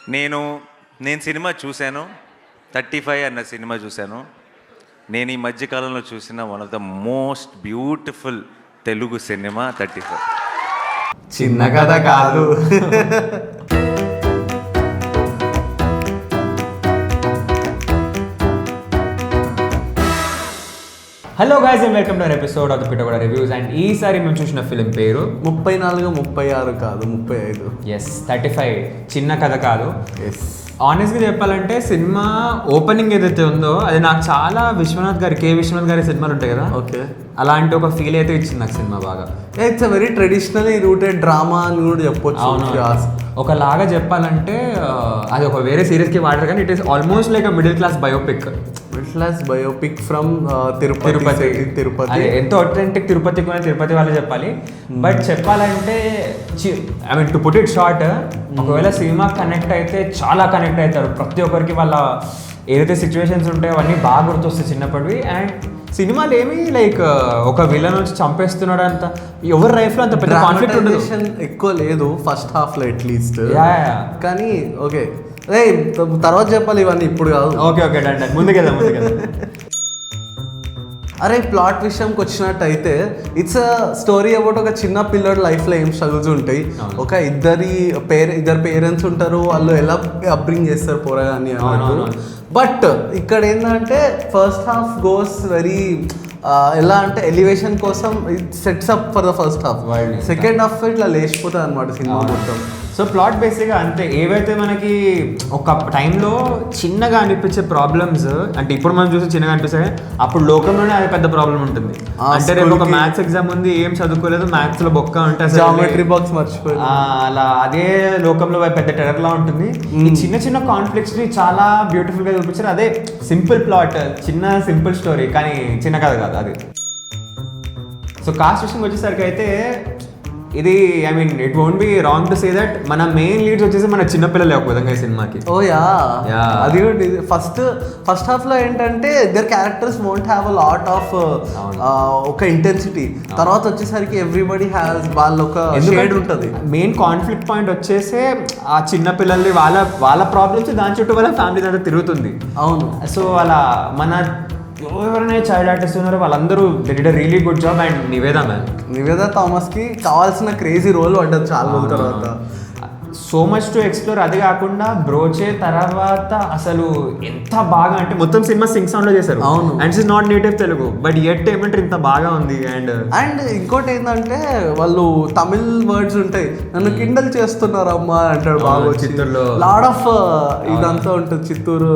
నేను సినిమా చూశాను, 35 అన్న సినిమా చూశాను. నేను ఈ మధ్యకాలంలో చూసిన one of the most beautiful Telugu cinema 35. చిన్న కథ కాదు. Hello guys and welcome to our episode of the Pittagoda reviews. And ఈసారి మేము చూసిన ఫిలిం పేరు 34, 36 కాదు 35. ఎస్ 35, చిన్న కథ కాదు. ఎస్, ఆనెస్ట్గా చెప్పాలంటే సినిమా ఓపెనింగ్ ఏదైతే ఉందో అది నాకు చాలా కే విశ్వనాథ్ గారి సినిమాలు ఉంటాయి కదా, ఓకే, అలాంటి ఒక ఫీల్ అయితే ఇచ్చింది నాకు సినిమా బాగా. It's a very traditionally rooted drama అని కూడా చెప్పొచ్చు. ఒకలాగా చెప్పాలంటే అది ఒక వేరే సిరీస్కి వాడారు కానీ it is almost like middle class biopic. Middle class biopic from Tirupati. ఎంతో అథెంటిక్ తిరుపతి వాళ్ళే చెప్పాలి. బట్ చెప్పాలంటే I mean to put it short, ఒకవేళ సినిమా కనెక్ట్ అయితే చాలా కనెక్ట్ అవుతారు. ప్రతి ఒక్కరికి వాళ్ళ ఏదైతే సిచ్యువేషన్స్ ఉంటాయో అవన్నీ బాగా గుర్తొస్తాయి చిన్నప్పటివి. అండ్ సినిమాలు ఏమి లైక్ ఒక విలన్ వచ్చి చంపేస్తున్నాడు అంత ఎవరి లైఫ్లో అంత పెద్ద కాన్ఫ్లిక్ట్ ఉండదు, ఎక్కువ లేదు ఫస్ట్ హాఫ్లో అట్లీస్ట్. కానీ ఓకే, అదే తర్వాత చెప్పాలి ఇవన్నీ, ఇప్పుడు కాదు. ఓకే ముందుకెళ్దాం. అరే ప్లాట్ విషయంకి వచ్చినట్టయితే ఇట్స్ అ స్టోరీ అబౌట్ ఒక చిన్న పిల్లడి లైఫ్లో ఏం స్ట్రగుల్స్ ఉంటాయి. ఒక ఇద్దరు పేరెంట్స్ ఉంటారు, వాళ్ళు ఎలా అప్బ్రింగ్ చేస్తారు పోరగాన్ని అన్నట్టు. బట్ ఇక్కడ ఏంటంటే ఫస్ట్ హాఫ్ గోస్ వెరీ ఎలా అంటే ఎలివేషన్ కోసం it sets up for the first half. Second half ఇట్లా లేచిపోతుంది అనమాట సినిమా మొత్తం. సో ప్లాట్ బేసిక్గా అంతే. ఏవైతే మనకి ఒక టైంలో చిన్నగా అనిపించే ప్రాబ్లమ్స్, అంటే ఇప్పుడు మనం చూసి చిన్నగా అనిపిస్తాయి, అప్పుడు లోకంలోనే అది పెద్ద ప్రాబ్లం ఉంటుంది. అంటే రేపు ఒక మ్యాథ్స్ ఎగ్జామ్ ఉంది, ఏం చదువుకోలేదు, మ్యాథ్స్ లో బొక్క ఉంటే జామెట్రీ బాక్స్ మర్చిపోయి అలా అదే లోకంలో పెద్ద టెర్రర్ లా ఉంటుంది. ఈ చిన్న కాన్ఫ్లిక్ట్స్ ని చాలా బ్యూటిఫుల్ గా చూపించారు. అదే సింపుల్ ప్లాట్, సింపుల్ స్టోరీ, కానీ చిన్న కథ కాదు అది. సో కాస్ట్ విషయం వచ్చేసరికి అయితే ఇది I mean it won't be wrong to say that మన మెయిన్ లీడ్స్ వచ్చేసి మన చిన్నపిల్లలే ఒక విధంగా ఈ సినిమాకి. ఓ యా, అది ఫస్ట్ హాఫ్ లో ఏంటంటే their characters won't have a lot of ఒక ఇంటెన్సిటీ. తర్వాత వచ్చేసరికి ఎవ్రీబడి హ్యాస్ వాళ్ళ ఒక షేడ్ ఉంటుంది. మెయిన్ కాన్ఫ్లిక్ట్ పాయింట్ వచ్చేసి ఆ చిన్న పిల్లల్ని వాళ్ళ ప్రాబ్లమ్స్ దాని చుట్టూ వాళ్ళ ఫ్యామిలీ అంతా తిరుగుతుంది. అవును. సో అలా మన ఎవరైనా చైల్డ్ ఆర్టిస్ట్ ఉన్నారో వాళ్ళందరూ they did a really good job. And Nivetha Thomas కి కావాల్సిన క్రేజీ రోల్ పడ్డది చాలా రోజుల తర్వాత. So much to explore. అది కాకుండా బ్రోచే తర్వాత అసలు ఎంత బాగా అంటే మొత్తం సినిమా సింగ్ సౌండ్ లో చేశారు. అవును. And it's not native Telugu, but at ఏమంటారు ఇంత బాగా ఉంది. అండ్ ఇంకోటి ఏంటంటే వాళ్ళు తమిళ్ వర్డ్స్ ఉంటాయి, నన్ను కిండల్ చేస్తున్నారు అమ్మా అంటాడు బాగా. చిత్తూరులో లాడ్ ఆఫ్ ఇదంతా ఉంటుంది, చిత్తూరు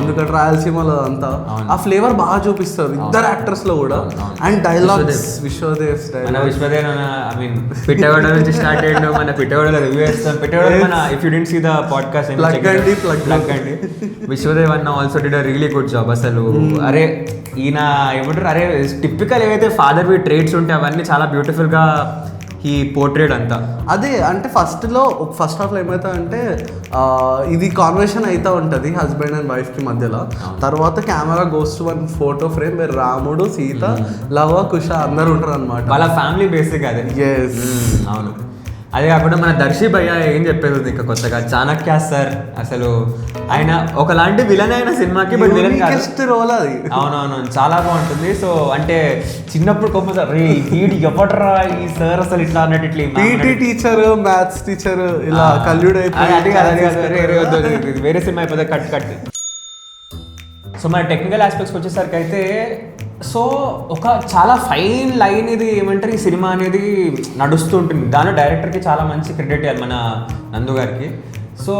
ఎందుకంటే రాయలసీమలో అంతా ఆ ఫ్లేవర్ బాగా చూపిస్తారు ఇద్దరు యాక్టర్స్ లో కూడా. And dialogues Vishwadev I mean Pittagoda నుంచి స్టార్ట్ అయ్యిండు. మన పిట్టగొడలో రివ్యూ చేస్తాం. If you didn't see the podcast, plug అండి. విశ్వదేవ్ అన్న also did a really good job. అసలు అరే ఈయన ఏమంటారు, అరే టిపికల్ ఏవైతే ఫాదర్ వి ట్రేట్స్ ఉంటే అవన్నీ చాలా బ్యూటిఫుల్ గా ఈ పోర్ట్రేట్ అంతా. అదే అంటే ఫస్ట్ హాఫ్లో ఏమవుతా అంటే ఇది కాన్వర్సేషన్ అవుతూ ఉంటుంది హస్బెండ్ అండ్ వైఫ్ కి మధ్యలో. తర్వాత camera goes to one photo frame where రాముడు, సీత, లవ, కుష అందరు ఉంటారు అనమాట. వాళ్ళ ఫ్యామిలీ బేసిక్ అదే. అవును. అదే కాకుండా మన దర్శి భయ్య ఏం చెప్పేది ఇంకా కొత్తగా చాణక్య సార్, అసలు ఆయన ఒకలాంటి విలన్ అయిన సినిమాకి, బట్ విలన్ రోల్ అది. అవునవును, చాలా బాగుంటుంది. సో అంటే చిన్నప్పుడు కొమ్మసారి వీడి ఎవడరా ఈ సార్ అసలు ఇట్లా అన్నట్టు ఇట్లా పీటీ టీచర్, మ్యాథ్స్ టీచర్ ఇలా కల్లుడు వేరే సినిమా అయిపోతే కట్. సో మన టెక్నికల్ ఆస్పెక్ట్స్కి వచ్చేసరికి అయితే సో ఒక చాలా ఫైన్ లైన్ ఇది ఏమంటారు, ఈ సినిమా అనేది నడుస్తూ ఉంటుంది. దానిలో డైరెక్టర్కి చాలా మంచి క్రెడిట్ ఇవ్వాలి మన నందు గారికి. సో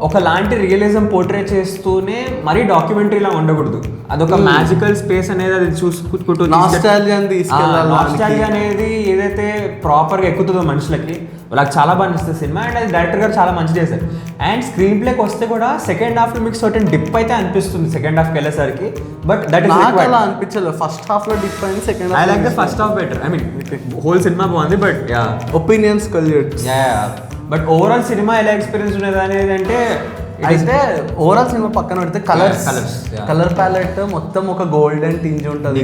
ఒకలాంటి రియలిజం పోర్ట్రే చేస్తూనే మరీ డాక్యుమెంటరీలా ఉండకూడదు. అదొక మ్యాజికల్ స్పేస్ అనేది అది చూసుకుంటూ నాస్టాల్జియా అనేది ఏదైతే ప్రాపర్గా ఎక్కుతుందో మనుషులకి వాళ్ళకి చాలా బాగా అనిపిస్తుంది సినిమా. అండ్ అది డైరెక్టర్ గారు చాలా మంచి చేశారు. అండ్ స్క్రీన్ ప్లేకి వస్తే కూడా సెకండ్ హాఫ్ లో మీకు సర్టెన్ డిప్ అయితే అనిపిస్తుంది సెకండ్ హాఫ్కి వెళ్ళేసరికి. బట్ దట్ ఇస్ అలా అనిపించలేదు. ఫస్ట్ హాఫ్ లో డిప్ అయింది, second I like the first half better. I mean whole cinema బాగుంది, but opinions but overall cinema ఎలా ఎక్స్పీరియన్స్ ఉండేది అనేది అంటే అయితే ఓవరాల్ సినిమా పక్కన పెడితే colours colours, yeah. Colour palette మొత్తం ఒక గోల్డెన్ టింజ్ ఉంటుంది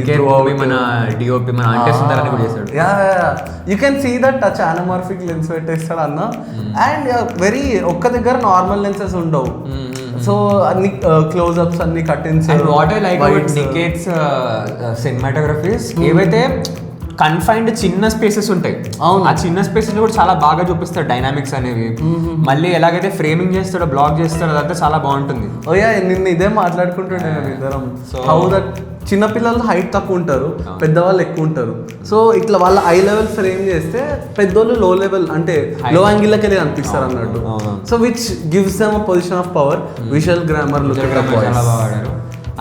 మన డిఓపి మన అంటే సుందరాన్ని కూడా చేశాడు. You can see that touch anamorphic lens పెట్టేస్తాడు అన్న. అండ్ వెరీ ఒక్క దగ్గర నార్మల్ లెన్సెస్ ఉండవు, సో అన్ని క్లోజ్అప్స్ అన్ని కటిన్స్. And what I like about Niketh's cinematography's ఏవైతే కన్ఫైన్డ్ చిన్న స్పేసెస్ ఉంటాయి, అవును. ఆ చిన్న స్పేసెస్ కూడా చాలా బాగా చూపిస్తాడు డైనామిక్స్ అనేవి. మళ్ళీ ఎలాగైతే ఫ్రేమింగ్ చేస్తాడో బ్లాక్ చేస్తాడో అదంతా చాలా బాగుంటుంది. ఓయా నిన్న ఇదే మాట్లాడుకుంటుంటే ఇద్దరం, హౌ దట్ చిన్నపిల్లలు హైట్ తక్కువ ఉంటారు, పెద్దవాళ్ళు ఎక్కువ ఉంటారు. సో ఇట్లా వాళ్ళ ఐ లెవెల్ ఫ్రేమ్ చేస్తే పెద్దోళ్ళు లో లెవెల్ అంటే లో యాంగిల్కి వెళ్ళి కనిపిస్తారు అన్నట్టు. So which gives them a position of power, visual grammar, చాలా బాగా వాడారు.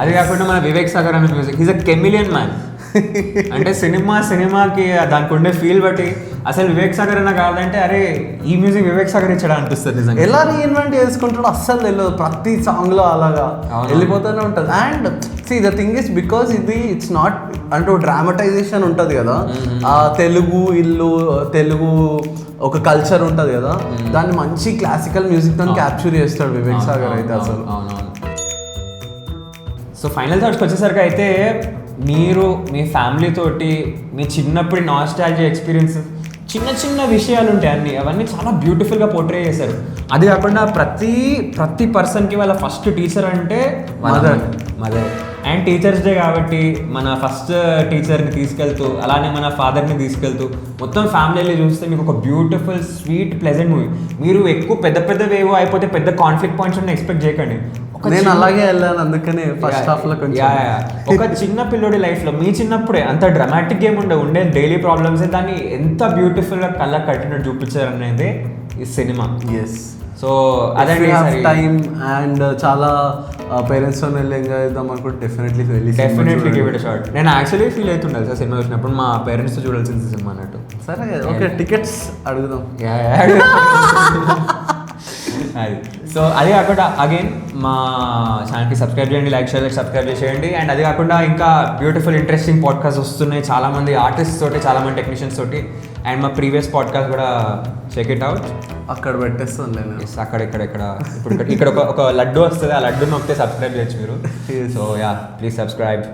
అది కాకుండా మన వివేక్ సాగర్ అనే music, is a chameleon man. అంటే సినిమాకి దానికి ఉండే ఫీల్ బట్టి అసలు వివేక్ సాగర్ అన్న కావాలంటే అరే ఈ మ్యూజిక్ వివేక్ సాగర్ ఇచ్చాడు అనిపిస్తుంది నిజంగా. ఎలా రీఇన్వెంట్ చేసుకుంటాడో అస్సలు తెలియదు, ప్రతి సాంగ్ లో అలాగా వెళ్ళిపోతూనే ఉంటుంది. And see the thing is because ఇది ఇట్స్ నాట్ అంటే డ్రామటైజేషన్ ఉంటుంది కదా, ఆ తెలుగు ఇల్లు తెలుగు ఒక కల్చర్ ఉంటుంది కదా, దాన్ని మంచి క్లాసికల్ మ్యూజిక్ తో క్యాప్చర్ చేస్తాడు వివేక్ సాగర్ అయితే అసలు. సో ఫైనల్ థాట్స్కి వచ్చేసరికి అయితే మీరు మీ ఫ్యామిలీ తోటి మీ చిన్నప్పుడు నాస్టాలజీ ఎక్స్పీరియన్స్ చిన్న చిన్న విషయాలు ఉంటాయి అవన్నీ చాలా బ్యూటిఫుల్గా పోర్ట్రే చేశారు. అది కాకుండా ప్రతి పర్సన్కి వాళ్ళ ఫస్ట్ టీచర్ అంటే మదర్. అండ్ టీచర్స్ డే కాబట్టి మన ఫస్ట్ టీచర్ని తీసుకెళ్తూ అలానే మన ఫాదర్ని తీసుకెళ్తూ మొత్తం ఫ్యామిలీలో చూస్తే మీకు ఒక బ్యూటిఫుల్ స్వీట్ ప్లెజెంట్ మూవీ. మీరు ఎక్కువ పెద్దవేవో అయిపోతే పెద్ద కాన్ఫ్లిక్ట్ పాయింట్స్ ఉన్న ఎక్స్పెక్ట్ చేయకండి. నేను అలాగే వెళ్ళాను, అందుకనే ఫస్ట్ హాఫ్ లో ఒక చిన్న పిల్లోడి లైఫ్ లో మీ చిన్నప్పుడే అంత డ్రామాటిక్ గేమ్ ఉండే డైలీ ప్రాబ్లమ్స్ దాన్ని ఎంత బ్యూటిఫుల్ గా కళ్ళ కట్టినట్టు చూపించారు అనేది ఈ సినిమా. ఎస్. సో అదండి టైం అండ్ చాలా పేరెంట్స్ తో వెళ్ళి ఎంజాయ్ చేద్దాం అనుకుంటే definitely give it a shot. నేను యాక్చువల్లీ ఫీల్ అవుతుండాలి సార్ సినిమా చూసినప్పుడు మా పేరెంట్స్ తో చూడాల్సిన సినిమా అన్నట్టు. సరే ఓకే, టికెట్స్ అడుగుదాం. అది సో అది కాకుండా అగైన్ మా ఛానల్కి సబ్స్క్రైబ్ చేయండి, లైక్ షేర్ సబ్స్క్రైబ్ చేయండి. అండ్ అది కాకుండా ఇంకా బ్యూటిఫుల్ ఇంట్రెస్టింగ్ పాడ్కాస్ట్ వస్తున్నాయి, చాలామంది ఆర్టిస్ట్ తోటి, చాలామంది టెక్నీషియన్స్ తోటి. అండ్ మా ప్రీవియస్ పాడ్కాస్ట్ కూడా చెక్ ఇట్ అవుట్. అక్కడ పెట్టేస్తాను నేను. అక్కడ ఇప్పుడు ఇక్కడ ఒక లడ్డు వస్తుంది, ఆ లడ్డు నొక్కితే సబ్స్క్రైబ్ చేయొచ్చు మీరు. So yeah, please subscribe.